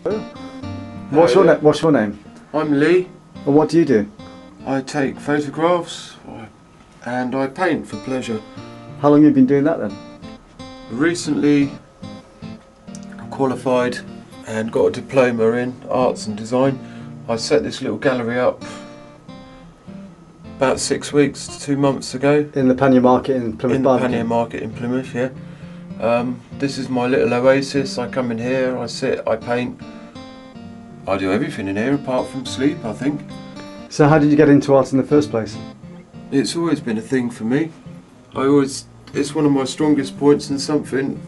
What's your name? I'm Lee. And what do you do? I take photographs and I paint for pleasure. How long have you been doing that then? Recently qualified and got a diploma in arts and design. I set this little gallery up about 6 weeks to 2 months ago. In the Pannier market in Plymouth? In the Pannier market in Plymouth, yeah. This is my little oasis. I come in here, I sit, I paint. I do everything in here apart from sleep, I think. So how did you get into art in the first place? It's always been a thing for me. It's one of my strongest points and something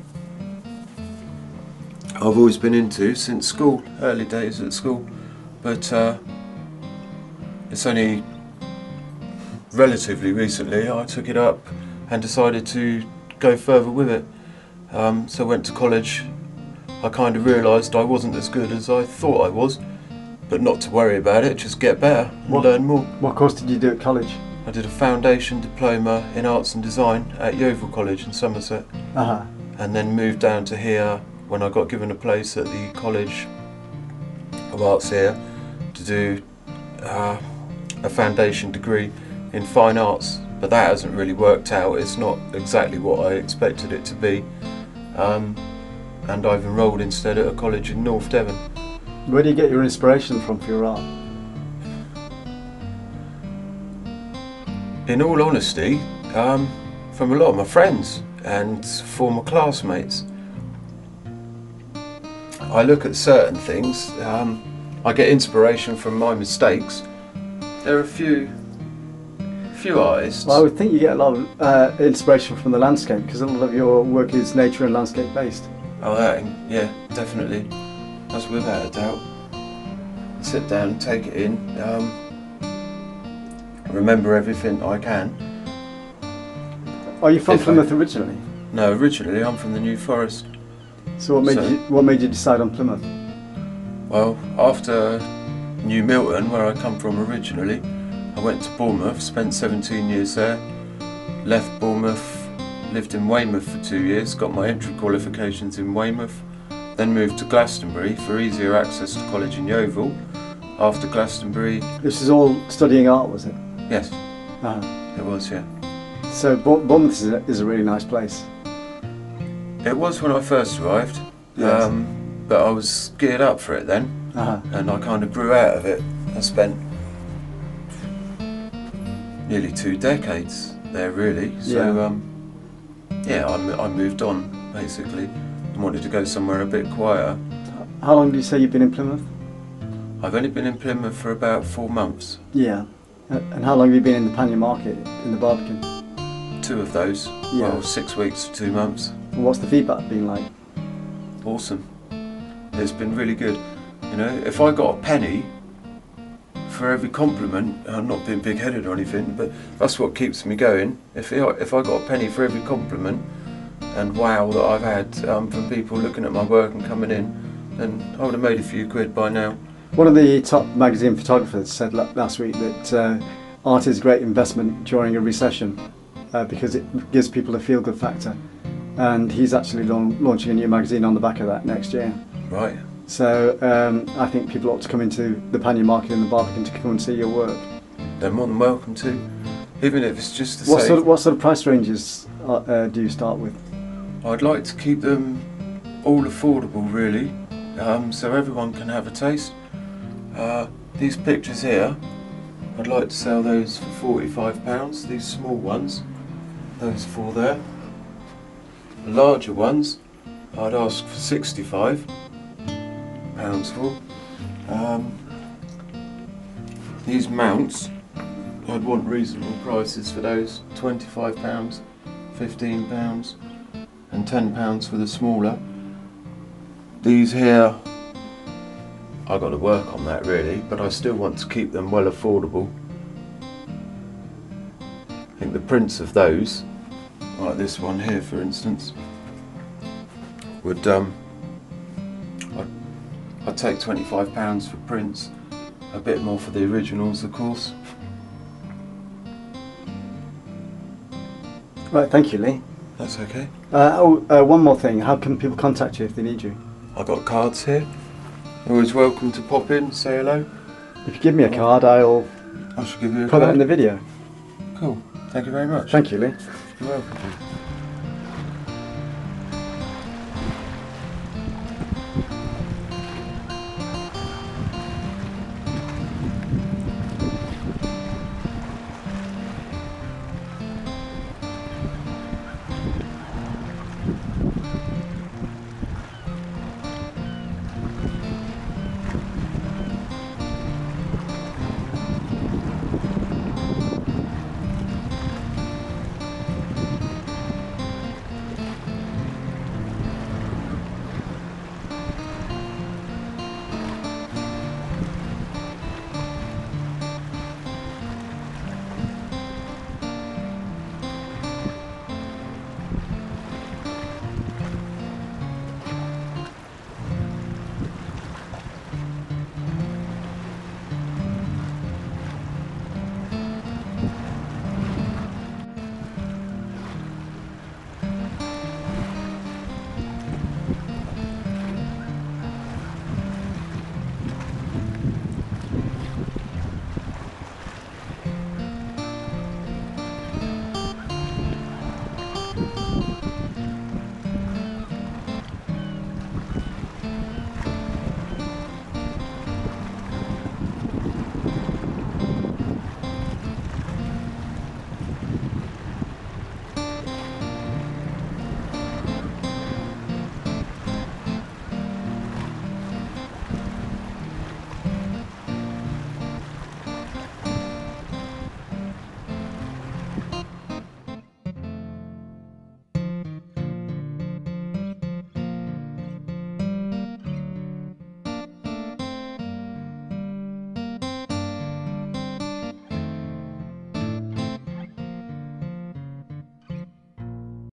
I've always been into since school, early days at school. But it's only relatively recently I took it up and decided to go further with it. So I went to college. I kind of realised I wasn't as good as I thought I was, but not to worry about it, just get better and learn more. What course did you do at college? I did a foundation diploma in arts and design at Yeovil College in Somerset, and then moved down to here when I got given a place at the College of Arts here to do a foundation degree in fine arts, but that hasn't really worked out. It's not exactly what I expected it to be, and I've enrolled instead at a college in North Devon. Where do you get your inspiration from for your art? In all honesty, from a lot of my friends and former classmates. I look at certain things, I get inspiration from my mistakes. There are a few artists. Well, I would think you get a lot of inspiration from the landscape, because a lot of your work is nature and landscape based. Oh, yeah, definitely. That's without a doubt. Sit down and take it in. Remember everything I can. Are you from Plymouth originally? No, originally I'm from the New Forest. So what made you decide on Plymouth? Well, after New Milton, where I come from originally, I went to Bournemouth, spent 17 years there, left Bournemouth, lived in Weymouth for 2 years, got my entry qualifications in Weymouth, then moved to Glastonbury for easier access to college in Yeovil. After Glastonbury... This is all studying art, was it? Yes, it was, yeah. So Bournemouth is a really nice place. It was when I first arrived, yes. But I was geared up for it then, and I kind of grew out of it. I spent nearly 2 decades there, really. So yeah, I moved on basically and wanted to go somewhere a bit quieter. How long do you say you've been in Plymouth? I've only been in Plymouth for about 4 months. Yeah. And how long have you been in the Pannier market, in the Barbican? 2 of those. Yeah. Well, 6 weeks to 2 months. And what's the feedback been like? Awesome. It's been really good. You know, if I got a penny for every compliment, I'm not being big-headed or anything, but that's what keeps me going. If I got a penny for every compliment and wow that I've had from people looking at my work and coming in, then I would have made a few quid by now. One of the top magazine photographers said last week that art is a great investment during a recession because it gives people a feel-good factor, and he's actually launching a new magazine on the back of that next year. Right. So I think people ought to come into the Pannier market in the Barbican to come and see your work. They're more than welcome to, even if it's just to say... What sort of price ranges do you start with? I'd like to keep them all affordable, really, so everyone can have a taste. These pictures here, I'd like to sell those for £45, these small ones, those 4 there. The larger ones, I'd ask for £65 for. These mounts, I'd want reasonable prices for those, £25, £15 and £10 for the smaller. These here, I've got to work on that really, but I still want to keep them well affordable. I think the prints of those, like this one here for instance, would I'd take £25 for prints, a bit more for the originals of course. Right, thank you, Lee. That's okay. One more thing, how can people contact you if they need you? I've got cards here. Always welcome to pop in, say hello. If you give me a card, I'll I shall give you a put card. that in the video. Cool. Thank you very much. Thank you, Lee. You're welcome.